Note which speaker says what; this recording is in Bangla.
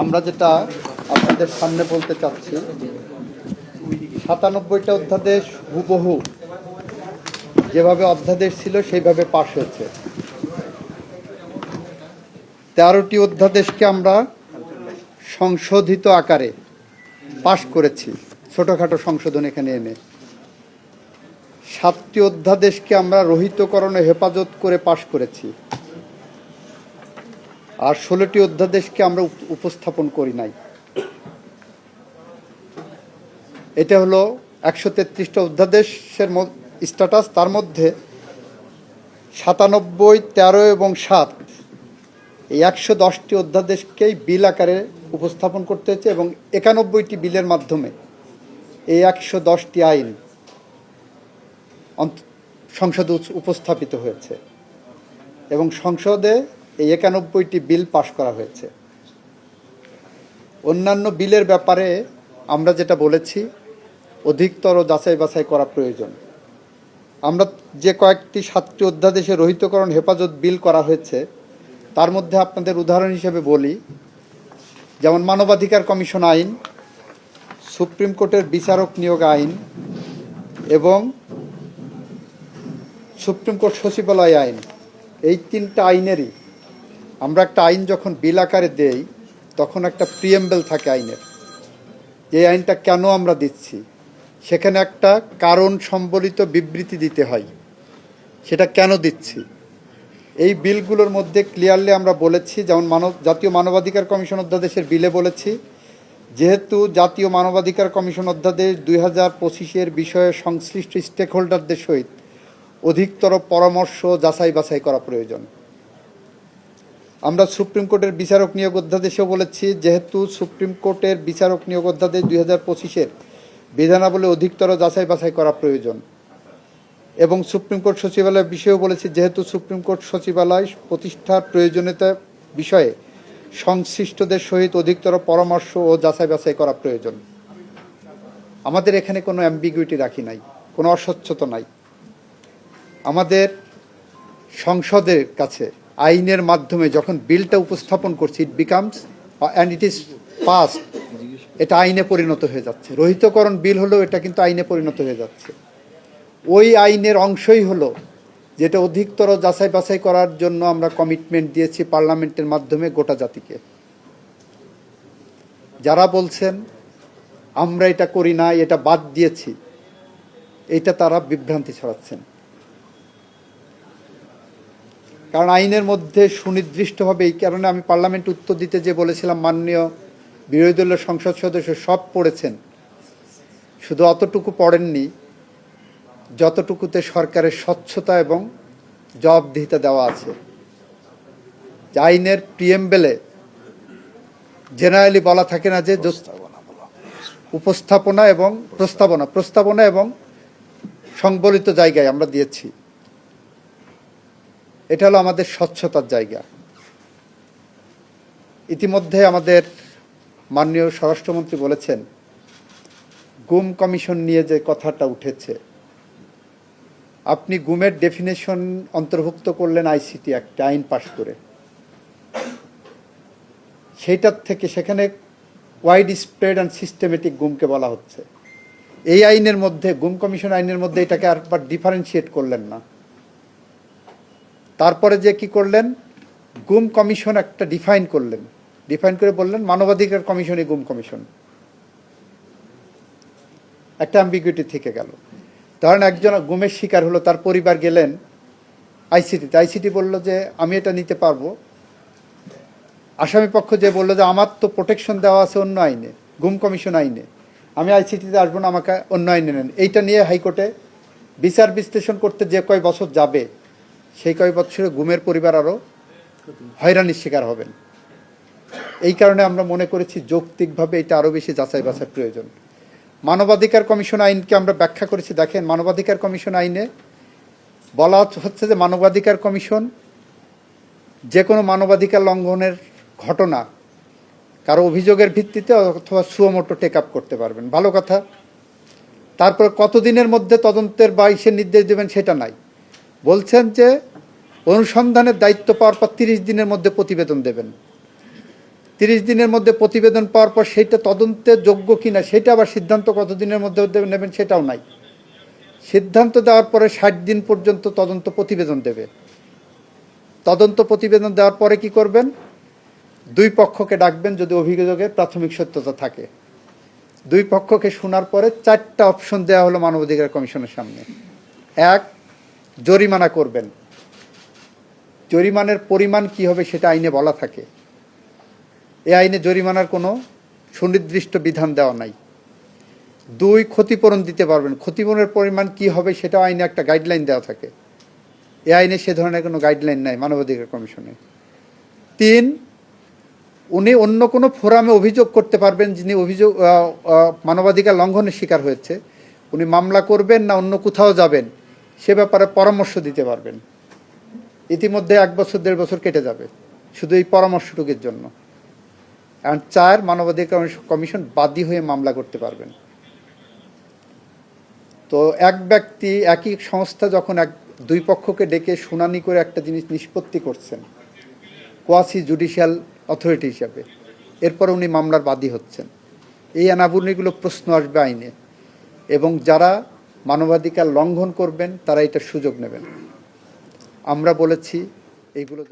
Speaker 1: আমরা যেটা আপনাদের সামনে বলতে চাচ্ছি, ৯৭টা অধ্যাদেশ হুবহু যেভাবে অধ্যাদেশ ছিল সেইভাবে পাশ হয়েছে। ১৩টি অধ্যাদেশকে আমরা সংশোধিত আকারে পাশ করেছি, ছোটোখাটো সংশোধন এখানে এনে। ৭টি অধ্যাদেশকে আমরা রহিতকরণে হেফাজত করে পাশ করেছি, আর ১৬টি অধ্যাদেশকে আমরা উপস্থাপন করি নাই। এটা হলো ১৩৩টা অধ্যাদেশের স্ট্যাটাস। তার মধ্যে ৯৭, ১৩ এবং ৭ এই ১১০টি অধ্যাদেশকেই বিল আকারে উপস্থাপন করতে হয়েছে এবং ৯১টি বিলের মাধ্যমে এই ১১০টি আইন সংসদে উপস্থাপিত হয়েছে এবং সংসদে এই ৯১টি বিল পাশ করা হয়েছে। অন্যান্য বিলের ব্যাপারে আমরা যেটা বলেছি, অধিকতর যাচাই বাছাই করা প্রয়োজন। আমরা যে কয়েকটি ৭টি অধ্যাদেশে রহিতকরণ হেফাজত বিল করা হয়েছে, তার মধ্যে আপনাদের উদাহরণ হিসেবে বলি, যেমন মানবাধিকার কমিশন আইন, সুপ্রিম কোর্টের বিচারক নিয়োগ আইন এবং সুপ্রিম কোর্ট সচিবালয় আইন। এই ৩টা আইনেরই আমরা একটা আইন যখন বিল আকারে দেই, তখন একটা প্রিএম্বল থাকে আইনের, যে আইনটা কেন আমরা দিচ্ছি, সেখানে একটা কারণ সম্বলিত বিবৃতি দিতে হয়, সেটা কেন দিচ্ছি। এই বিলগুলোর মধ্যে ক্লিয়ারলি আমরা বলেছি, যেমন জাতীয় মানবাধিকার কমিশন অধ্যাদেশের বিলে বলেছি, যেহেতু জাতীয় মানবাধিকার কমিশন অধ্যাদেশ ২০২৫-এর বিষয়ে সংশ্লিষ্ট স্টেক হোল্ডারদের সহিত অধিকতর পরামর্শ যাচাই বাছাই করা প্রয়োজন। আমরা সুপ্রিম কোর্টের বিচারক নিয়োগ অধ্যাদেশেও বলেছি, যেহেতু সুপ্রিম কোর্টের বিচারক নিয়োগ অধ্যাদেশ ২০২৫-এর বিধানাবলী অধিকতর যাচাই বাছাই করা প্রয়োজন। এবং সুপ্রিম কোর্ট সচিবালয়ের বিষয়েও বলেছি, যেহেতু সুপ্রিম কোর্ট সচিবালয় প্রতিষ্ঠার প্রয়োজনীয়তা বিষয়ে সংশ্লিষ্টদের সহিত অধিকতর পরামর্শ ও যাচাই বাছাই করা প্রয়োজন। আমাদের এখানে কোনো অ্যাম্বিগুইটি রাখি নাই, কোনো অস্বচ্ছতা নাই। আমাদের সংসদের কাছে আইনের মাধ্যমে যখন বিলটা উপস্থাপন করছি, it becomes and it is past, এটা আইনে পরিণত হয়ে যাচ্ছে। রহিতকরণ বিল হলেও এটা কিন্তু আইনে পরিণত হয়ে যাচ্ছে। ওই আইনের অংশই হলো যেটা অধিকতর যাচাই বাছাই করার জন্য আমরা কমিটমেন্ট দিয়েছি পার্লামেন্টের মাধ্যমে গোটা জাতিকে। যারা বলছেন আমরা এটা করি না, এটা বাদ দিয়েছি, এটা তারা বিভ্রান্তি ছড়াচ্ছেন। কারণ আইনের মধ্যে সুনির্দিষ্টভাবে, এই কারণে আমি পার্লামেন্ট উত্তর দিতে যে বলেছিলাম, মাননীয় বিরোধী দলের সংসদ সদস্য সব পড়েছেন, শুধু অতটুকু পড়েননি যতটুকুতে সরকারের স্বচ্ছতা এবং জবাবদিহিতা দেওয়া আছে। আইনের প্রিএম্বলে জেনারেলি বলা থাকে না যে উপস্থাপনা এবং প্রস্তাবনা এবং সংবলিত জায়গায় আমরা দিয়েছি। এটা হলো আমাদের স্বচ্ছতার জায়গা। ইতিমধ্যে আমাদের মাননীয় স্বরাষ্ট্রমন্ত্রী বলেছেন, গুম কমিশন নিয়ে যে কথাটা উঠেছে, আপনি গুমের ডেফিনেশন অন্তর্ভুক্ত করলেন আইসিটি একটা আইন পাশ করে, সেইটার থেকে সেখানে ওয়াইড স্প্রেড অ্যান্ড সিস্টেমেটিক গুমকে বলা হচ্ছে। এই আইনের মধ্যে, গুম কমিশন আইনের মধ্যে এটাকে আরবার ডিফারেন্সিয়েট করলেন না। তারপরে যে কি করলেন, গুম কমিশন একটা ডিফাইন করলেন, ডিফাইন করে বললেন মানবাধিকার কমিশনই গুম কমিশন। একটা অ্যাম্বিগুইটি থেকে গেল। ধরেন একজন গুমের শিকার হলো, তার পরিবার গেলেন আইসিটিতে, আইসিটি বলল যে আমি এটা নিতে পারবো। আসামি পক্ষ যে বললো যে আমার তো প্রোটেকশন দেওয়া আছে অন্য আইনে, গুম কমিশন আইনে, আমি আইসিটিতে আসবো না, আমাকে অন্য আইনে নেন। এইটা নিয়ে হাইকোর্টে বিচার বিশ্লেষণ করতে যে কয় বছর যাবে, সেই কয় বছরে গুমের পরিবার আরও হয়রানির শিকার হবেন। এই কারণে আমরা মনে করেছি যৌক্তিকভাবে এটা আরও বেশি যাচাই বাছাই প্রয়োজন। মানবাধিকার কমিশন আইনকে আমরা ব্যাখ্যা করেছি। দেখেন, মানবাধিকার কমিশন আইনে বলা হচ্ছে যে মানবাধিকার কমিশন যে কোনো মানবাধিকার লঙ্ঘনের ঘটনা কারো অভিযোগের ভিত্তিতে অথবা সুমোটো টেক আপ করতে পারবেন। ভালো কথা। তারপর কতদিনের মধ্যে তদন্তের বা ইসের নির্দেশ দেবেন সেটা নাই, বলছেন যে অনুসন্ধানের দায়িত্ব পাওয়ার পর 30 দিনের মধ্যে প্রতিবেদন দেবেন। 30 দিনের মধ্যে প্রতিবেদন পাওয়ার পর সেইটা তদন্তের যোগ্য কিনা সেটা আবার সিদ্ধান্ত কতদিনের মধ্যে নেবেন সেটাও নাই। সিদ্ধান্ত দেওয়ার পরে 60 দিন পর্যন্ত তদন্ত প্রতিবেদন দেবে। তদন্ত প্রতিবেদন দেওয়ার পরে কি করবেন? দুই পক্ষকে ডাকবেন যদি অভিযোগের প্রাথমিক সত্যতা থাকে। দুই পক্ষকে শোনার পরে 4টা অপশন দেওয়া হলো মানবাধিকার কমিশনের সামনে। 1, জরিমানা করবেন। জরিমানার পরিমাণ কি হবে সেটা আইনে বলা থাকে। এই আইনে জরিমানার কোনো সুনির্দিষ্ট বিধান দেওয়া নাই। 2, ক্ষতিপূরণ দিতে পারবেন। ক্ষতিপূরণের পরিমাণ কি হবে সেটাও আইনে একটা গাইডলাইন দেওয়া থাকে। এই আইনে সে ধরনের কোনো গাইডলাইন নাই মানবাধিকার কমিশনে। 3, উনি অন্য কোনো ফোরামে অভিযোগ করতে পারবেন, যিনি অভিযোগ মানবাধিকার লঙ্ঘনের শিকার হয়েছে, উনি মামলা করবেন না অন্য কোথাও যাবেন সে ব্যাপারে পরামর্শ দিতে পারবেন। ইতিমধ্যে 1 বছর 1.5 বছর কেটে যাবে শুধু এই পরামর্শটুকুর জন্য। আর 4, মানবাধিকার কমিশন বাদী হয়ে মামলা করতে পারবেন। তো এক ব্যক্তি একই সংস্থা যখন দুই পক্ষকে ডেকে শুনানি করে একটা জিনিস নিষ্পত্তি করছেন কোয়াসি জুডিশিয়াল অথরিটি হিসাবে, এরপর উনি মামলার বাদী হচ্ছেন, এই আনাবুনিগুলো প্রশ্ন আসবে আইনে, এবং যারা মানবাধিকার লঙ্ঘন করবেন তারা এটার সুযোগ নেবেন। আমরা বলেছি এইগুলো